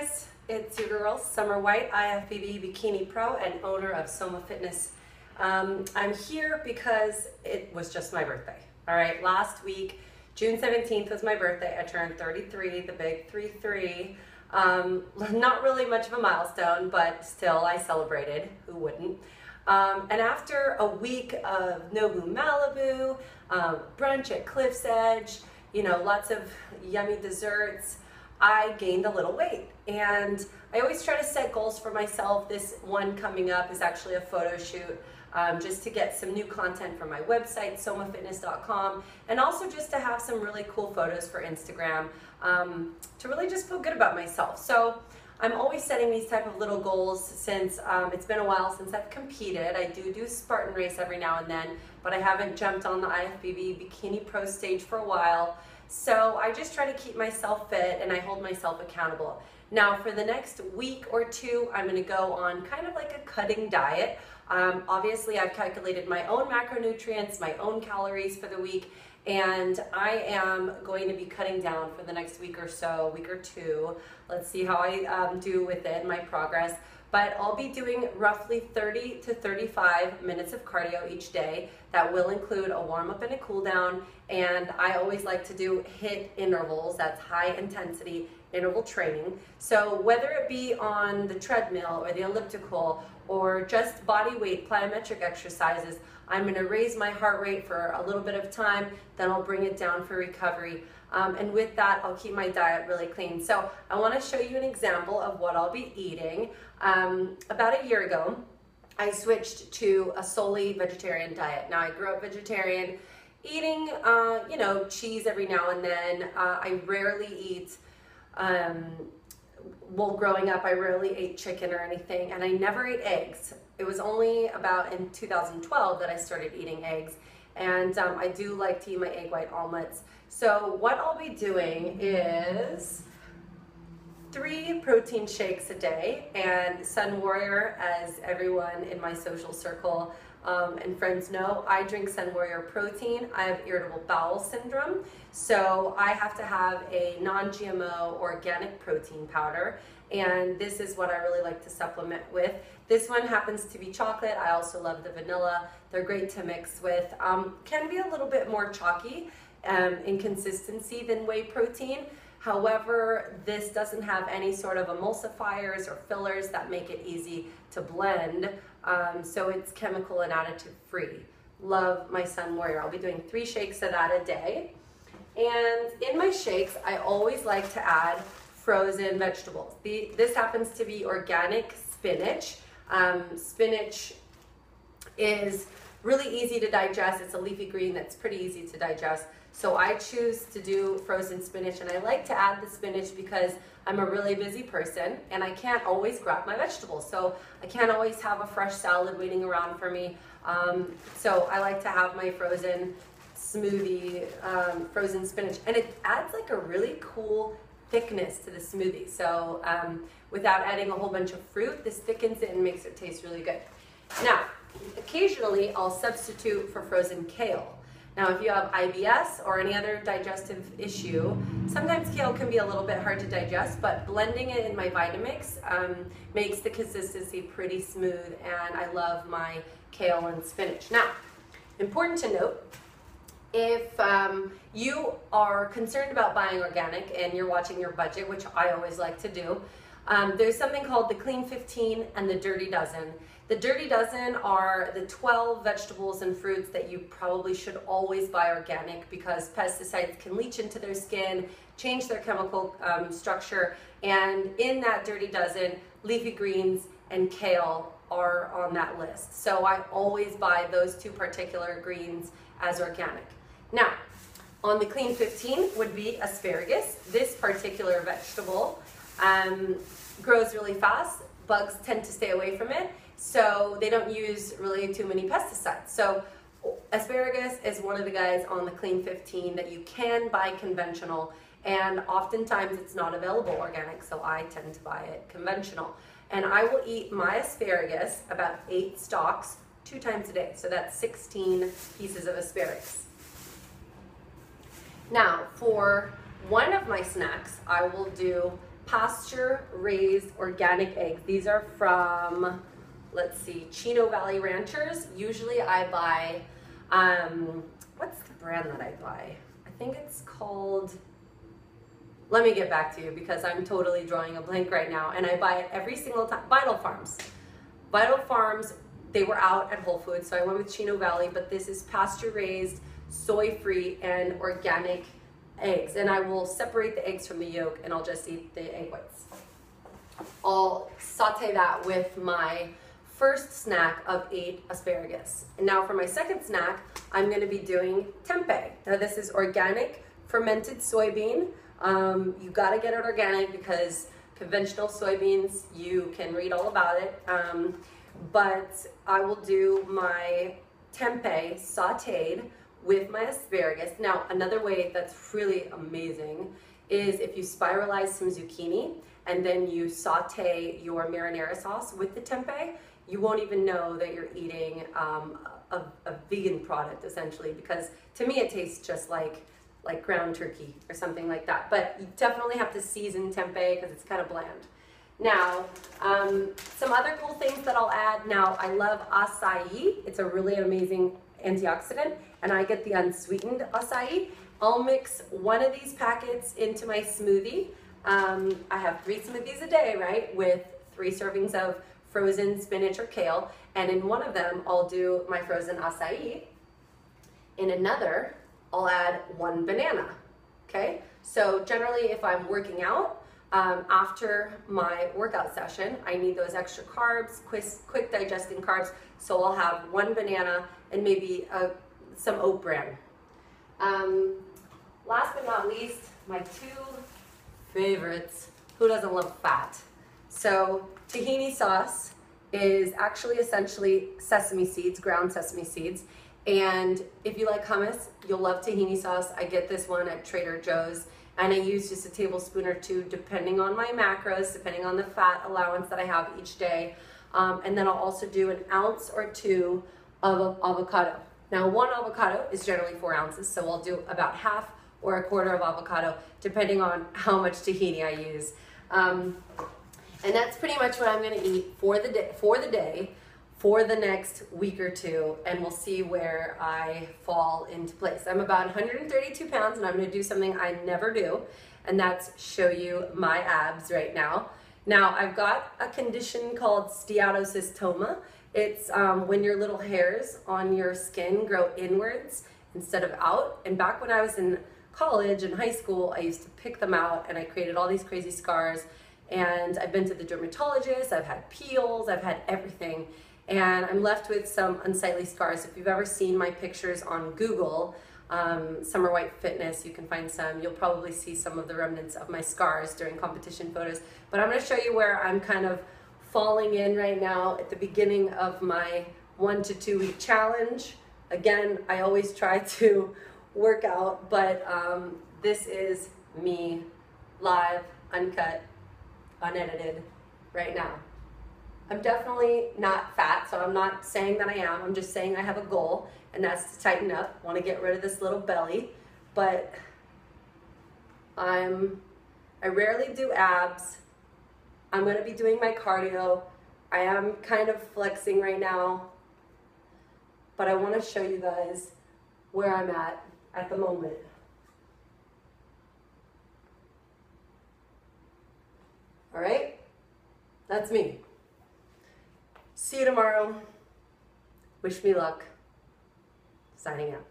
guys, it's your girl, Summer White, Ifbb Bikini Pro and owner of Soma Fitness. I'm here because it was just my birthday. All right, last week, June 17th was my birthday. I turned 33, the big 3-3. Not really much of a milestone, but still I celebrated. Who wouldn't? And after a week of Nobu Malibu, brunch at Cliff's Edge, you know, lots of yummy desserts, I gained a little weight. And I always try to set goals for myself. This one coming up is actually a photo shoot just to get some new content for my website, somafitness.com, and also just to have some really cool photos for Instagram to really just feel good about myself. So I'm always setting these type of little goals since it's been a while since I've competed. I do Spartan race every now and then, but I haven't jumped on the Ifbb Bikini Pro stage for a while. So I just try to keep myself fit and I hold myself accountable. Now for the next week or two, I'm gonna go on kind of like a cutting diet. Obviously I've calculated my own macronutrients, my own calories for the week, and I am going to be cutting down for the next week or so, week or two. Let's see how I do with it, my progress. But I'll be doing roughly 30 to 35 minutes of cardio each day. That will include a warm up and a cool down. And I always like to do HIIT intervals, that's high intensity interval training. So whether it be on the treadmill or the elliptical or just body weight plyometric exercises, I'm gonna raise my heart rate for a little bit of time, then I'll bring it down for recovery. And with that, I'll keep my diet really clean. So I wanna show you an example of what I'll be eating. About a year ago, I switched to a solely vegetarian diet. Now I grew up vegetarian, eating you know, cheese every now and then. I rarely eat, well, growing up, I rarely ate chicken or anything, and I never ate eggs. It was only about in 2012 that I started eating eggs, and I do like to eat my egg white omelets. So what I'll be doing is 3 protein shakes a day, and Sun Warrior, as everyone in my social circle and friends know, I drink Sun Warrior protein. I have irritable bowel syndrome, so I have to have a non-GMO organic protein powder, and this is what I really like to supplement with. This one happens to be chocolate. I also love the vanilla. They're great to mix with. Can be a little bit more chalky in consistency than whey protein. However, this doesn't have any sort of emulsifiers or fillers that make it easy to blend, so it's chemical and additive free. Love my Sun Warrior. I'll be doing 3 shakes of that a day. And in my shakes, I always like to add frozen vegetables. This happens to be organic spinach. Spinach is really easy to digest. It's a leafy green that's pretty easy to digest. So I choose to do frozen spinach, and I like to add the spinach because I'm a really busy person and I can't always grab my vegetables. So I can't always have a fresh salad waiting around for me. So I like to have my frozen smoothie, frozen spinach, and it adds like a really cool thickness to the smoothie. So without adding a whole bunch of fruit, this thickens it and makes it taste really good. Now, occasionally I'll substitute for frozen kale. Now, if you have IBS or any other digestive issue, sometimes kale can be a little bit hard to digest, but blending it in my Vitamix makes the consistency pretty smooth, and I love my kale and spinach. Now, important to note, if you are concerned about buying organic and you're watching your budget, which I always like to do, there's something called the Clean 15 and the Dirty Dozen. The Dirty Dozen are the 12 vegetables and fruits that you probably should always buy organic because pesticides can leach into their skin, change their chemical structure, and in that Dirty Dozen, leafy greens and kale are on that list. So I always buy those 2 particular greens as organic. Now, on the Clean 15 would be asparagus. This particular vegetable grows really fast. Bugs tend to stay away from it, so they don't use really too many pesticides. So asparagus is one of the guys on the Clean 15 that you can buy conventional, and oftentimes it's not available organic, so I tend to buy it conventional. And I will eat my asparagus, about 8 stalks, 2 times a day. So that's 16 pieces of asparagus. Now, for one of my snacks, I will do pasture raised organic eggs. These are from, let's see, Chino Valley Ranchers. Usually I buy, what's the brand that I buy? I think it's called, let me get back to you because I'm totally drawing a blank right now, and I buy it every single time. Vital Farms. Vital Farms, they were out at Whole Foods, so I went with Chino Valley, but this is pasture raised, soy-free, and organic eggs. And I will separate the eggs from the yolk and I'll just eat the egg whites. I'll saute that with my first snack of 8 asparagus. And now for my second snack, I'm gonna be doing tempeh. Now this is organic fermented soybean. You gotta get it organic because conventional soybeans, you can read all about it. But I will do my tempeh sauteed with my asparagus. Now, another way that's really amazing is if you spiralize some zucchini and then you saute your marinara sauce with the tempeh, you won't even know that you're eating a vegan product, essentially, because to me it tastes just like ground turkey or something like that. But you definitely have to season tempeh because it's kind of bland. Now, some other cool things that I'll add. Now, I love acai. It's a really amazing antioxidant, and I get the unsweetened acai. I'll mix one of these packets into my smoothie. I have 3 smoothies a day, right, with 3 servings of frozen spinach or kale, and in one of them, I'll do my frozen acai. In another, I'll add 1 banana, okay? So generally, if I'm working out, after my workout session, I need those extra carbs, quick digesting carbs, so I'll have 1 banana and maybe some oat bran. Last but not least, my 2 favorites. Who doesn't love fat? So tahini sauce is actually essentially sesame seeds, ground sesame seeds. And if you like hummus, you'll love tahini sauce. I get this one at Trader Joe's, and I use just a tablespoon or 2 depending on my macros, depending on the fat allowance that I have each day. And then I'll also do an ounce or 2 of avocado. Now 1 avocado is generally 4 ounces, so I'll do about half or a quarter of avocado depending on how much tahini I use. And that's pretty much what I'm gonna eat for the day for the next week or 2, and we'll see where I fall into place. I'm about 132 pounds, and I'm gonna do something I never do, and that's show you my abs right now. Now, I've got a condition called steatocystoma. It's when your little hairs on your skin grow inwards instead of out. And back when I was in college and high school, I used to pick them out, and I created all these crazy scars. And I've been to the dermatologist, I've had peels, I've had everything. And I'm left with some unsightly scars. If you've ever seen my pictures on Google, Summer White Fitness, you can find some. You'll probably see some of the remnants of my scars during competition photos. But I'm gonna show you where I'm kind of falling in right now at the beginning of my 1 to 2 week challenge. Again, I always try to work out, but this is me live, uncut, unedited right now. I'm definitely not fat, so I'm not saying that I am. I'm just saying I have a goal, and that's to tighten up. I want to get rid of this little belly, but I rarely do abs. I'm going to be doing my cardio. I am kind of flexing right now, but I want to show you guys where I'm at the moment. All right, that's me. See you tomorrow. Wish me luck. Signing out.